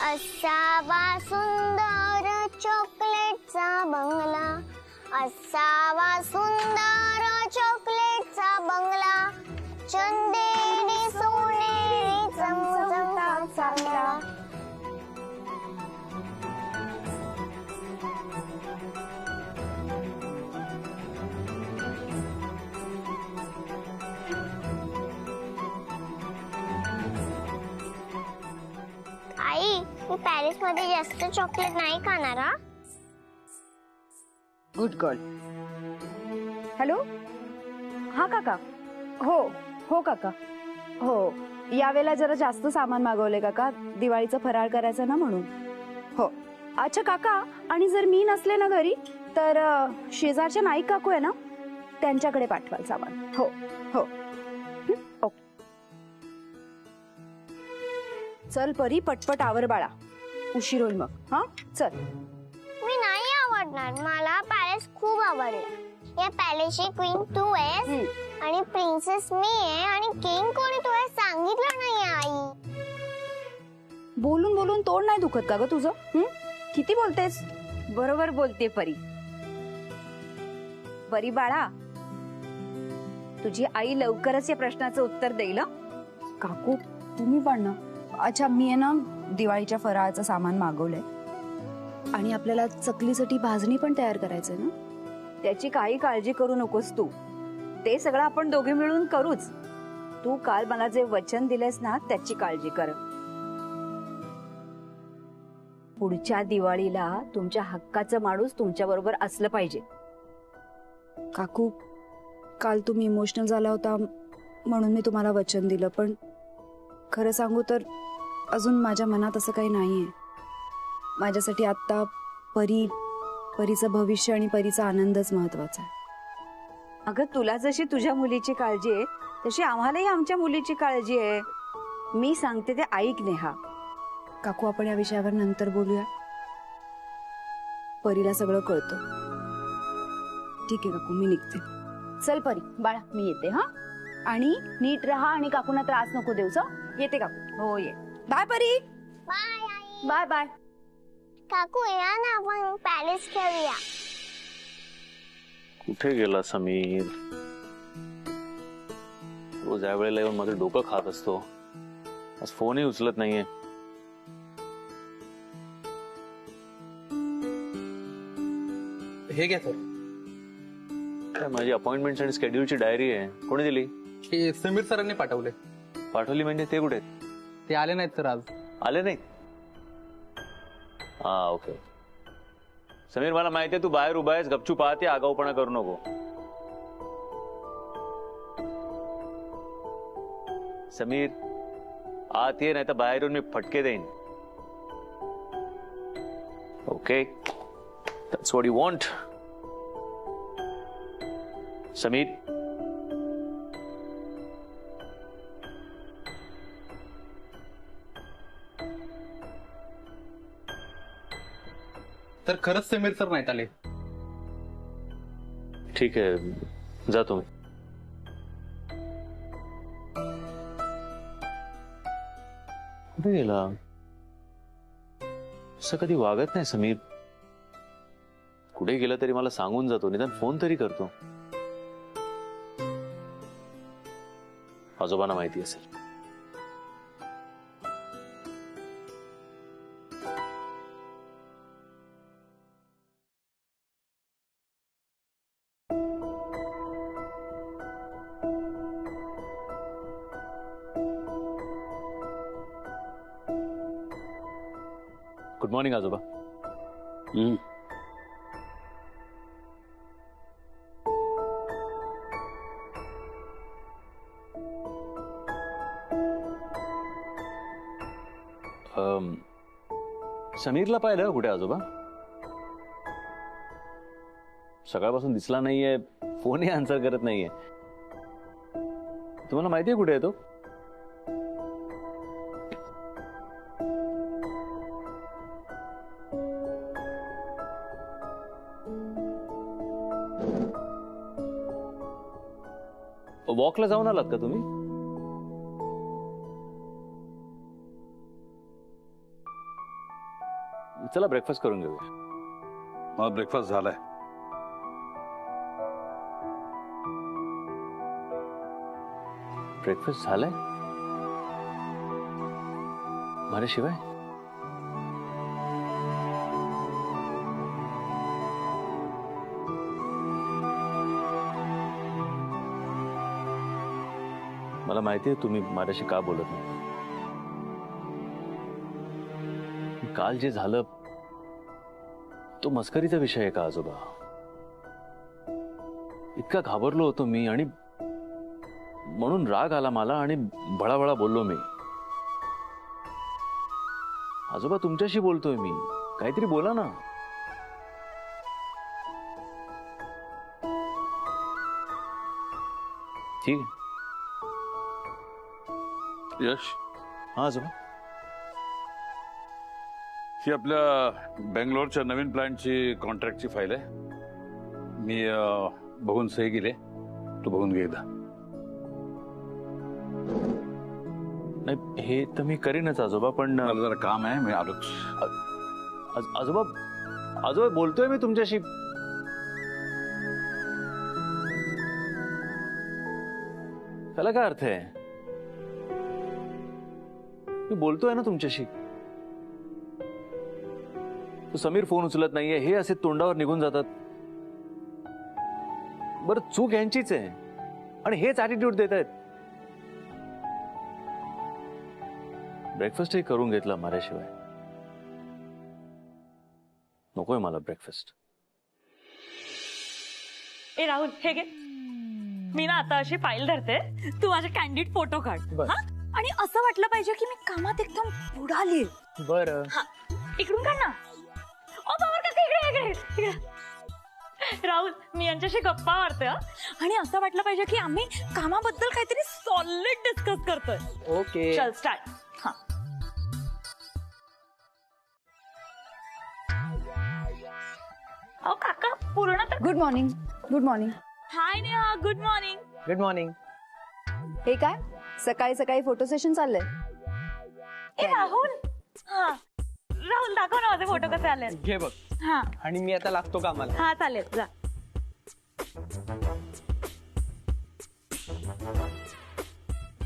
असावा सुंदर चॉकलेटचा बंगला, असावा सुंदर चॉकलेटचा बंगला, चंदेरी सोनेरी चमचमता चांगला. आई, मी पॅरिस मध्ये जास्त चॉकलेट नाही खाणार. हा, गुड गर्ल. हॅलो, हा काका. हो हो काका, हो यावेळेला जरा जास्त सामान मागवले काका, दिवाळीचं फराळ करायचं ना म्हणून. हो अच्छा काका, आणि जर मी नसले ना घरी तर शेजारच्या नाईक काकू आहे ना, त्यांच्याकडे पाठवाल सामान. हो हो ओके. चल परी, पटपट आवर बाळा, उशीर होईल मग. हा चल. मी नाही आवडणार, मला पॅलेस खूप आवडलं. या पॅलेसची क्वीन तू आहेस आणि प्रिन्सेस मी आहे आणि किंग कोणी तुला सांगितलं नाही. आई, बोलून बोलून तोंड नाही दुखत का ग तुझं? किती बोलतेस? बरोबर बोलते परी. परी बाळा, तुझी आई लवकरच या प्रश्नाचं उत्तर देईल. काकू तुम्ही पण ना. अच्छा, मी आहे ना दिवाळीच्या फराळाचं सामान मागवलंय आणि आपल्याला चकलीसाठी भाजणी पण तयार करायचंय ना. त्याची काही काळजी करू नकोस तू, ते सगळं आपण दोघे मिळून करूच. तू काल मला जे वचन दिलेस ना, त्याची काळजी कर. पुढच्या दिवाळीला तुमच्या हक्काचं माणूस तुमच्या बरोबर असलं पाहिजे. काकू, काल तुम्ही इमोशनल झाला होता म्हणून मी तुम्हाला वचन दिलं, पण खरं सांगू तर अजून माझ्या मनात असं काही नाहीये. माझ्यासाठी आता परीचं भविष्य आणि परीचा आनंदच महत्वाचा आहे. अगं, तुला जशी तुझ्या मुलीची काळजी आहे तशी आम्हालाही आमच्या मुलीची काळजी आहे. मी सांगते ते ऐक नेहा. काकू, आपण या विषयावर नंतर बोलूया. परीला सगळं कळतं. ठीक आहे काकू, मी निघते. चल परी बाळा, मी येते. हा, आणि नीट राहा आणि काकूंना त्रास नको देऊच. येते काकू. हो, ये. बाय परी. बाय आई. Bye bye. काकू, या ना आपण पॅलेस खेळूया. कुठे गेला समीर? रोज या वेळेला येऊन माझं डोकं खात असतो. आज फोनही उचलत नाहीये. हे घ्या सर. काय माझी अपॉइंटमेंट आणि स्केड्यूलची डायरी आहे. कोणी दिली? हे समीर सरांनी पाठवले. पाठवली म्हणजे ते कुठे आहेत? ते आले नाहीत सर आज. आले नाहीत? हा ओके. समीर, मला माहिती आहे तू बाहेर उभा आहेस, गपचूप पाहते, आगाऊपणा करू नको. समीर, आत ये, नाही तर बाहेर येऊन मी फटके देईन. Okay, that's what you want. Sameer, तर खरंच समीर सर नाहीत आले. ठीक आहे, जा तुम्ही. कुठे गेला? असं कधी वागत नाही समीर. कुठे गेला तरी मला सांगून जातो, निदान फोन तरी करतो. आजोबांना माहिती असेल. गुड मॉर्निंग आजोबा. समीरला पाहिलं कुठे आजोबा? सकाळपासून दिसला नाहीये, फोनही आन्सर करत नाहीये. तुम्हाला माहितीये कुठे आहे तो? वॉकला जाऊन आलात का तुम्ही? चला ब्रेकफास्ट करून घेऊया. मला ब्रेकफास्ट झालाय. ब्रेकफास्ट झालाय माझ्याशिवाय? मला माहिती आहे तुम्ही माझ्याशी का बोलत नाही. काल जे झालं तो मस्करीचा विषय आहे का आजोबा? इतका घाबरलो होतो मी आणि म्हणून राग आला मला आणि बळाबळा बोललो मी. आजोबा तुमच्याशी बोलतोय मी, काहीतरी बोला ना. ठीक आहे. यश, हा आजोबा. ही आपल्या बेंगलोरच्या नवीन प्लॅनची कॉन्ट्रॅक्टची फाईल आहे. मी बघून सही केली. तू बघून घे एकदा. नाही हे तर मी करीनच आजोबा, पण मला जरा काम आहे, मी आलोच. आजोबा आजोबा बोलतोय मी तुमच्याशी. त्याला काय अर्थ आहे? मी बोलतोय ना तुमच्याशी. तो समीर फोन उचलत नाहीये हे असे तोंडावर निघून जातात. बरं चूक यांचीच आहे आणि हेच ऍटिट्यूड देत आहेत. ब्रेकफास्टही करून घेतला माझ्याशिवाय. नकोय मला ब्रेकफास्ट. ए राहुल हे घे. मी ना आता अशी फाईल धरते, तू माझे कॅन्डिड फोटो काढ. हा? आणि असं वाटलं पाहिजे की मी कामात एकदम बुडाली. बरं. हा इकडून काढ ना. ओ बाबर का इकडे इकडे इकडे. राहुल मी यांच्याशी गप्पा मारते हा. आणि असं वाटलं पाहिजे की आम्ही कामाबद्दल काहीतरी सॉलिड डिस्कस करतोय. ओके. चल स्टार्ट. हा अहो काका पूर्ण तर. Good morning. Good morning. Hi Neha good morning. Good morning. हे काय सकाळी सकाळी फोटो सेशन चाललंय? ए राहुल. हा राहुल दाखव ना माझे फोटो कसे आले. घे बघ. हा आणि मी आता लागतो कामाला. हा चालेल जा.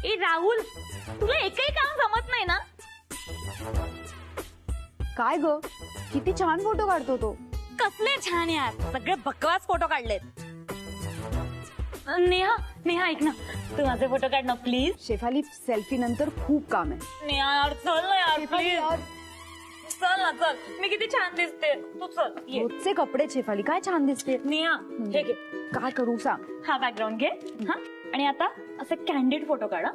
ए राहुल तुला एकही काम जमत नाही ना. काय ग किती छान फोटो काढतो तो. कसले छान यार, सगळे बकवास फोटो काढलेत. नेहा नेहा ऐक ना, तू माझे फोटो काढ ना प्लीज. शेफाली सेल्फी नंतर खूप काम आहे. नेहा यार चल ना यार प्लीज. चल ना चल. मी किती छान दिसते. तू चल ये. रोजचे कपडे शेफाली काय छान दिसते. नेहा हे घे. काय करू सांग. हा बॅकग्राऊंड घे. हा आणि आता असे कॅन्डिड फोटो काढा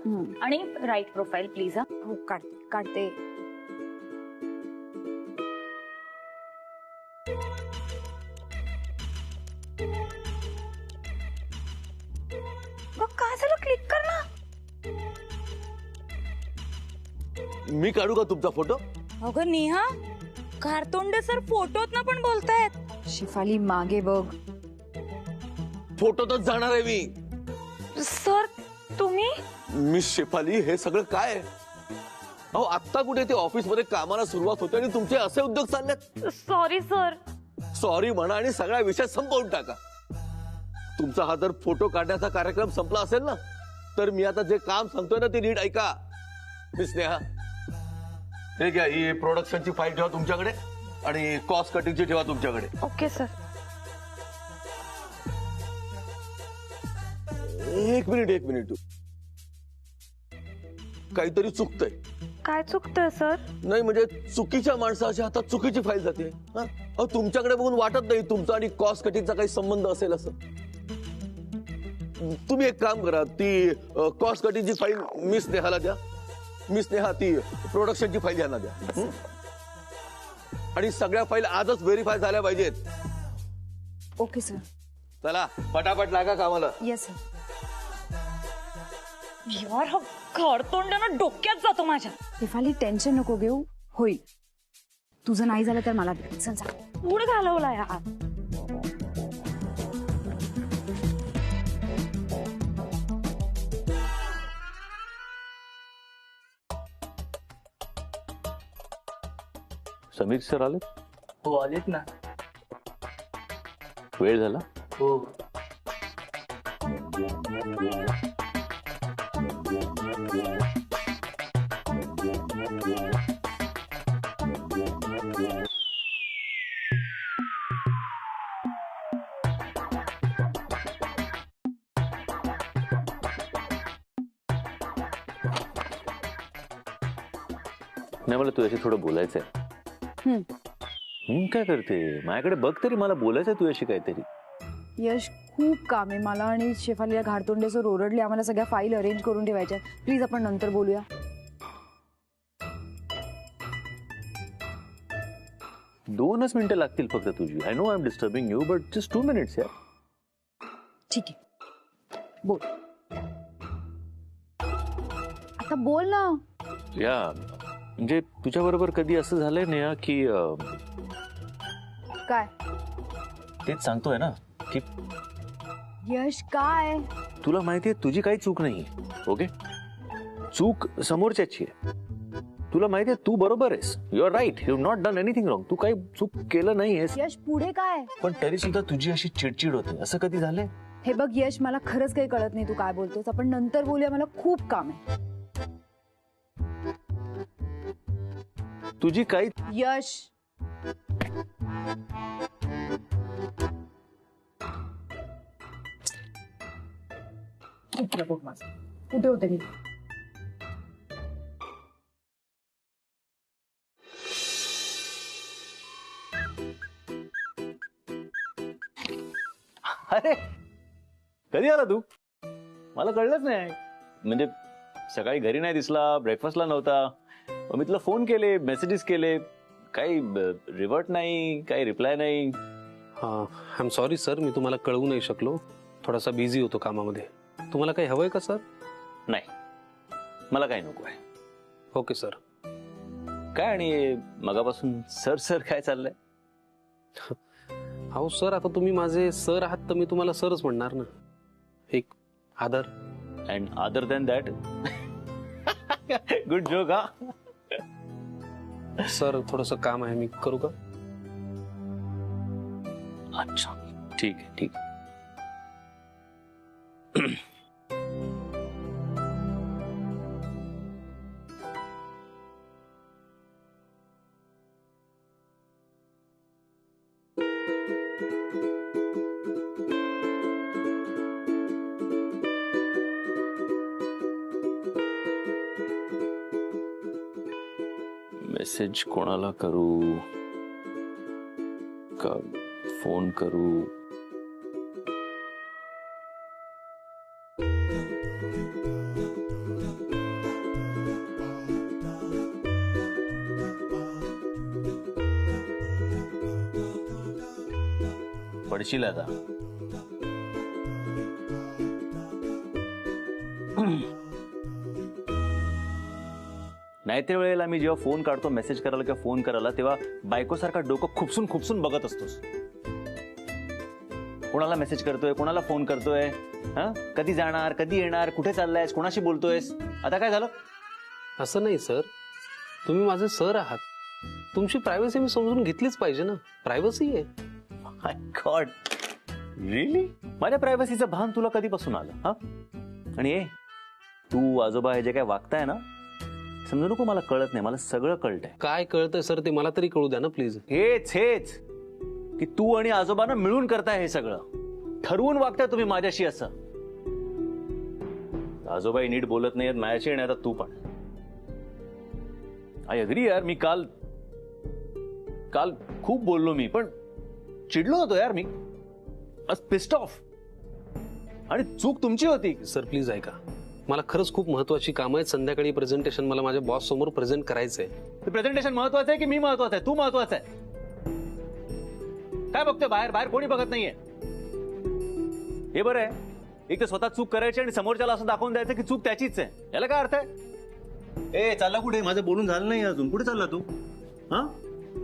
आणि राईट प्रोफाईल प्लीज. हा हो काढते काढते. काय झालं क्लिक कर ना. मी काढू का तुमचा फोटो? अगं नेहा कारतोंडे सर फोटोत ना पण बोलतायत. शेफाली मागे बघ. फोटोतच जाणार आहे मी. सर तुम्ही. मिस शेफाली हे सगळं काय आहे? अहो आत्ता कुठे ते ऑफिस मध्ये कामाला सुरुवात होते आणि तुमचे असे उद्योग चाललेत. Sorry sir. सॉरी म्हणा आणि सगळा विषय संपवून टाका. तुमचा हा जर फोटो काढण्याचा कार्यक्रम संपला असेल ना, तर मी आता जे काम सांगतोय ना ते नीट ऐका. मिस नेहा हे घ्या, ही प्रोडक्शनची फाईल ठेवा तुमच्याकडे आणि कॉस्ट कटिंगची ठेवा तुमच्याकडे. Okay sir. एक मिनिट काहीतरी चुकतंय. काय चुकतंय सर. नाही म्हणजे चुकीच्या माणसाच्या हातात चुकीची फाईल जाते. हा? अहो तुमच्याकडे बघून वाटत नाही तुमचा आणि कॉस्ट कटिंगचा काही संबंध असेल असं. तुम्ही एक काम करा, ती कॉस्ट कटिंगची फाईल मिस नेहाला द्या. मिस नेहा ती प्रोडक्शनची फाईल यांना द्या. आणि सगळ्या फाईल आजच व्हेरीफाय झाल्या पाहिजेत. Okay sir. चला पटापट लागा कामाला. Yes sir. यार हा कारतोंडानं डोक्यात जातो माझ्या. शेफाली टेन्शन नको घेऊ, होईल. तुझं नाही झालं तर मला दे. चल जा. मूड घालवला यार. समीर सर आले? हो आलेत ना. वेळ झाला? हो. नाही, मला तुझ्याशी थोडं बोलायचंय. काय करते? माझ्याकडे बघ तरी, मला बोलायचंय तुझ्याशी काहीतरी. यश, खूप काम आहे मला आणि शेफालीला घारतोंडेसर ओरडले. आम्हाला सगळ्या फाईल अरेंज करून ठेवायच्या. प्लीज आपण नंतर बोलूया. 2च मिनिटं लागतील फक्त तुझी. I know I am disturbing you, but just 2 minutes यार. ठीक आहे, बोल आता, बोल ना. या म्हणजे तुझ्या बरोबर कधी असं झालंय नेहा की काय? तेच सांगतोय ना की यश, काय? तुला माहितीये तुझी काही चूक नाही. ओके, चूक समोरच्याची आहे. तुला माहितीये तू बरोबर आहेस. You are right. You not done anything wrong. तू काही चूक केलं नाहीयेस. यश, पुढे काय? पण तरी सुद्धा तुझी अशी चिडचिड होते. असं कधी झालंय? हे बघ यश, मला खरंच काही कळत नाही तू काय बोलतोस. आपण नंतर बोलूया, मला खूप काम आहे. तुझी काही यश, कुठे होते मी? अरे कधी आला तू? मला कळलंच नाही. म्हणजे सकाळी घरी नाही दिसला, ब्रेकफास्टला नव्हता. मी तुला फोन केले, मेसेजेस केले, काही रिव्हर्ट नाही, काही रिप्लाय नाही. आय एम सॉरी सर, मी तुम्हाला कळवू नाही शकलो. थोडासा बिझी होतो कामामध्ये. तुम्हाला काही हवंय का सर? नाही, मला काही नको आहे. Okay sir. काय आणि मगापासून सर सर काय चाललंय? अहो सर, आता तुम्ही माझे सर आहात तर मी तुम्हाला सरच म्हणणार ना. एक आदर. And other than that good joke. हा सर, थोडंसं काम आहे, मी करू का? अच्छा, ठीक आहे, ठीक आहे. मेसेज कोणाला करू का फोन करू? पडशील आता. नाहीतर वेळेला मी जेव्हा फोन काढतो मेसेज करायला किंवा फोन करायला, तेव्हा बायकोसारखा डोकं खुपसून खुपसून बघत असतोस. कोणाला मेसेज करतोय, कोणाला फोन करतोय, हा कधी जाणार, कधी येणार, कुठे चाललायस, कोणाशी बोलतोयस. आता काय झालं? असं नाही सर, तुम्ही माझे सर आहात. तुमची प्रायव्हसी मी समजून घेतलीच पाहिजे ना. प्रायव्हसी आहे. माय गॉड, रिअली? माझ्या प्रायव्हसीचं भान तुला कधीपासून आलं? हा आणि ए, तू आजोबा हे जे काय वागताय ना, समजू नको मला कळत नाही. मला सगळं कळतंय. काय कळतंय सर ते मला तरी कळू द्या ना प्लीज. हेच हेच की तू आणि आजोबानं मिळून करताय हे सगळं. ठरवून वागताय तुम्ही माझ्याशी असं. आजोबाई नीट बोलत नाहीयेत माझ्याशी, आणि आता तू पण. आय अग्री यार, मी काल खूप बोललो मी, पण चिडलो होतो यार मी. Pissed off. आणि चूक तुमची होती. सर प्लीज ऐका, मला खरंच खूप महत्वाची कामं आहेत. संध्याकाळी प्रेझेंटेशन मला माझ्या बॉस समोर प्रेझेंट करायचंय. प्रेझेंटेशन महत्वाचं आहे की मी महत्वाचं आहे? तू महत्वाचं आहे. काय बघतोय बाहेर? बाहेर कोणी बघत नाहीये. हे बरं आहे, एक तर स्वतः चूक करायची आणि समोरच्याला असं दाखवून द्यायचं की चूक त्याचीच आहे. याला काय अर्थ आहे? ए चालला कुठे? माझं बोलून झालं नाही अजून. कुठे चालला तू? हा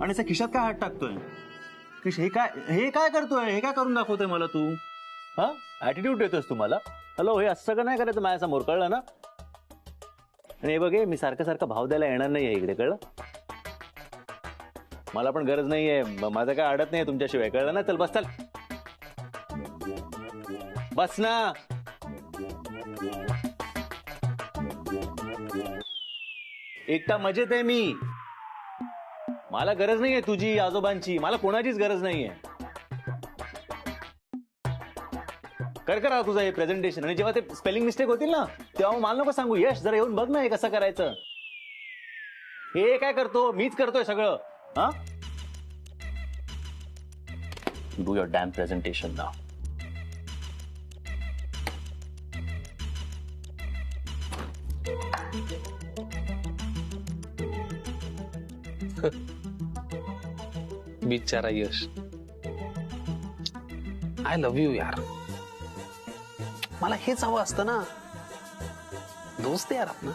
आणि त्या खिशात काय हात टाकतोय? हे काय करतोय? हे काय करून दाखवतोय मला तू? हा ऍटिट्यूड देतोस तू मला? हॅलो, हे असं सगळं नाही करायचं माझ्यासमोर, कळलं ना? आणि हे बघे, मी सारखं सारखं भाव द्यायला येणार नाही इकडे, कळलं? मला पण गरज नाहीये. माझं काय अडत नाहीये तुमच्याशिवाय, कळलं ना? चल बस, चल बस ना. एकटा मजेत आहे मी. मला गरज नाहीये तुझी, आजोबांची. मला कोणाचीच गरज नाहीये. कर करा तुझं हे प्रेझेंटेशन, आणि जेव्हा ते स्पेलिंग मिस्टेक होतील ना तेव्हा मला नको सांगू. यश, जरा येऊन बघ ना हे कसं करायचं. हे काय करतो? मीच करतोय सगळं. हा, डू युअर डॅम प्रेझेंटेशन नाव. बिचारा यश. आय लव्ह यू यार. मला हेच हवं असतं ना. दोस्त यार आपला.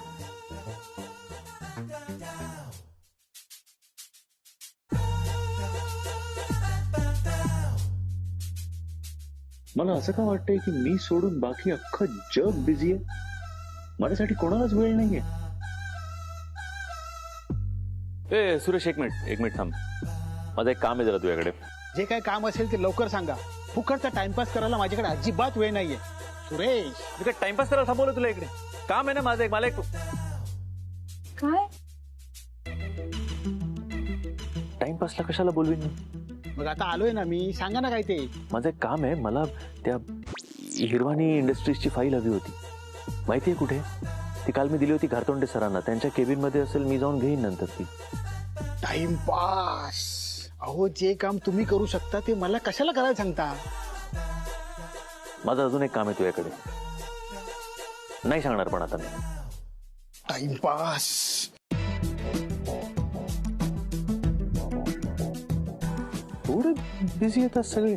मला असं का वाटतंय की मी सोडून बाकी अख्खं जग बिझी आहे. माझ्यासाठी कोणालाच वेळ नाहीये. ए सुरेश, एक मिनिट थांब. माझं एक काम आहे जरा तुझ्याकडे. जे काय काम असेल ते लवकर सांगा. फुकटचा टाइमपास करायला माझ्याकडे अजिबात वेळ नाहीये. सुरेश, मी काय टाइमपास करायला थांबवलं तुला इकडे? काम आहे ना माझं एक. मला एक काय? टाइमपासला कशाला बोलवीन? मग आता आलोय ना मी, सांगा ना काय ते. माझं एक काम आहे. मला त्या हिरवाणी इंडस्ट्रीजची फाईल हवी होती. माहितीये कुठे ती? काल मी दिली होती घारतोंडे सरांना. त्यांच्या केबिन मध्ये असेल, मी जाऊन घेईन नंतर ती. टाइमपास? अहो, जे काम तुम्ही करू शकता ते मला कशाला करायला सांगता? माझं अजून एक काम आहे तुझ्याकडे. नाही सांगणार पण आता मी. टाइमपास? थोडे बिझी येतात सगळे.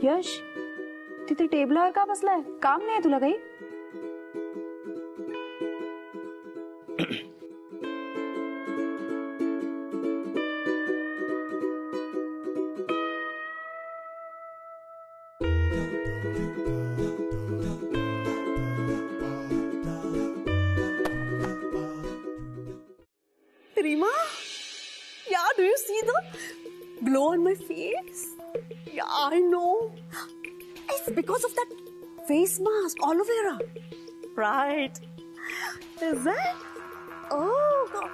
यश, तिथे टेबलावर का बसलाय? काम नाही तुला काही? Rima, yeah, do you see the glow on my face? Yeah, I know. It's because of that face mask, aloe vera. Right. Is that? Oh, God.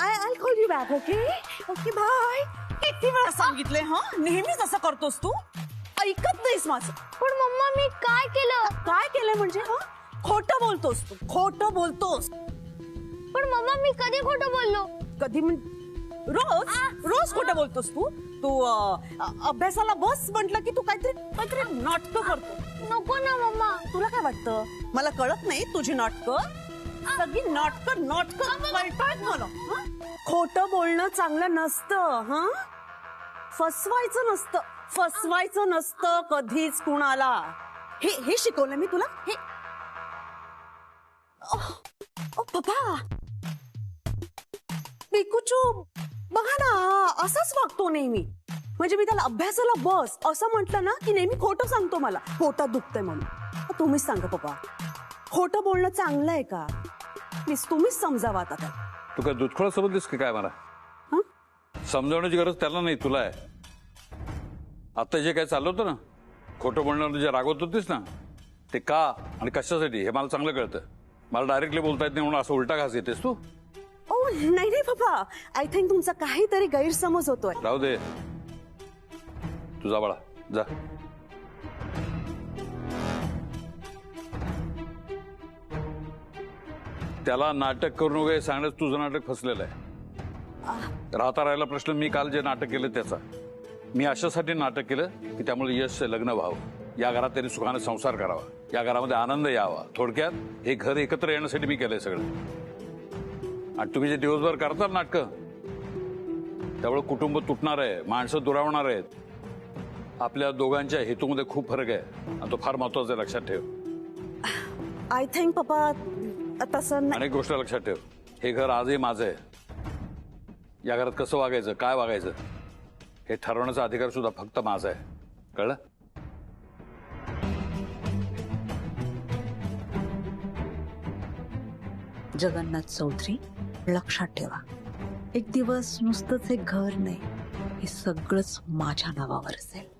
I'll call you back, okay? Okay, bye. किती वेळा सांगितले हा? नेहमीच असं करतोस तू. ऐकत नाहीस माझं. पण मम्मा, मी काय केलं? काय केलंय म्हणजे? हा, खोटं बोलतोस तू. खोटं बोलतोस. पण मम्मा, मी कधी खोटं बोललो? कधी रोज खोटं बोलतोस तू. तू अभ्यासाला बस म्हटलं की तू काहीतरी नाटकं करतो. नको ना मम्मा. तुला काय वाटतं मला कळत नाही तुझी नाटकं? सगळी नाटकं कळतायत मला. खोटं बोलणं चांगलं नसतं. हा, फसवायचं नसतं कधीच कुणाला. हे शिकवलं मी तुला. हे पप्पा, पिकूचू बघा ना, असाच वागतो नेहमी. म्हणजे मी त्याला अभ्यासाला बस असं म्हटलं ना की नेहमी खोटं सांगतो. मला पोटात दुखतंय म्हणून. तुम्हीच सांगा पप्पा, खोटं बोलणं चांगलं आहे का? प्लीज तुम्हीच समजावा आता त्याला. तू काय दुधखोळा समजलीस की काय? मला समजावण्याची गरज त्याला नाही, तुला आहे. आता जे काय चाललं होतं ना, खोटं बोलण्यावर जे रागवत होतीस ना, ते का आणि कशासाठी हे मला चांगलं कळतं. मला डायरेक्टली बोलता येत नाही म्हणून असं उलटा घास येतेस तू. ओ नाही पप्पा, आय थिंक तुमचा काहीतरी गैरसमज होतोय. राहू दे, तुझा बाळा जा. त्याला नाटक करून वगैरे सांगण्यास तुझं नाटक फसलेलं आहे. राहता राहिला प्रश्न, मी काल जे नाटक केलं त्याचा. मी अशासाठी नाटक केलं की त्यामुळे यश लग्न व्हावं, या घरात त्यांनी सुखाने संसार करावा, या घरामध्ये आनंद यावा. थोडक्यात हे घर एकत्र येण्यासाठी मी केलंय सगळं. आणि तुम्ही जे दिवसभर करता नाटकं, त्यामुळे कुटुंब तुटणार आहे, माणसं दुरावणार आहेत. आपल्या दोघांच्या हेतूमध्ये खूप फरक आहे आणि तो फार महत्वाचा आहे, लक्षात ठेव. आय थिंक पप्पा तसं नाही. अनेक गोष्ट लक्षात ठेव. हे घर आजही माझं आहे. या घरात कसं वागायचं, काय वागायचं हे ठरवण्याचा अधिकार सुद्धा फक्त माझा आहे, कळलं? जगन्नाथ चौधरी, लक्षात ठेवा, एक दिवस नुसतंच एक घर नाही, हे सगळंच माझ्या नावावर असेल.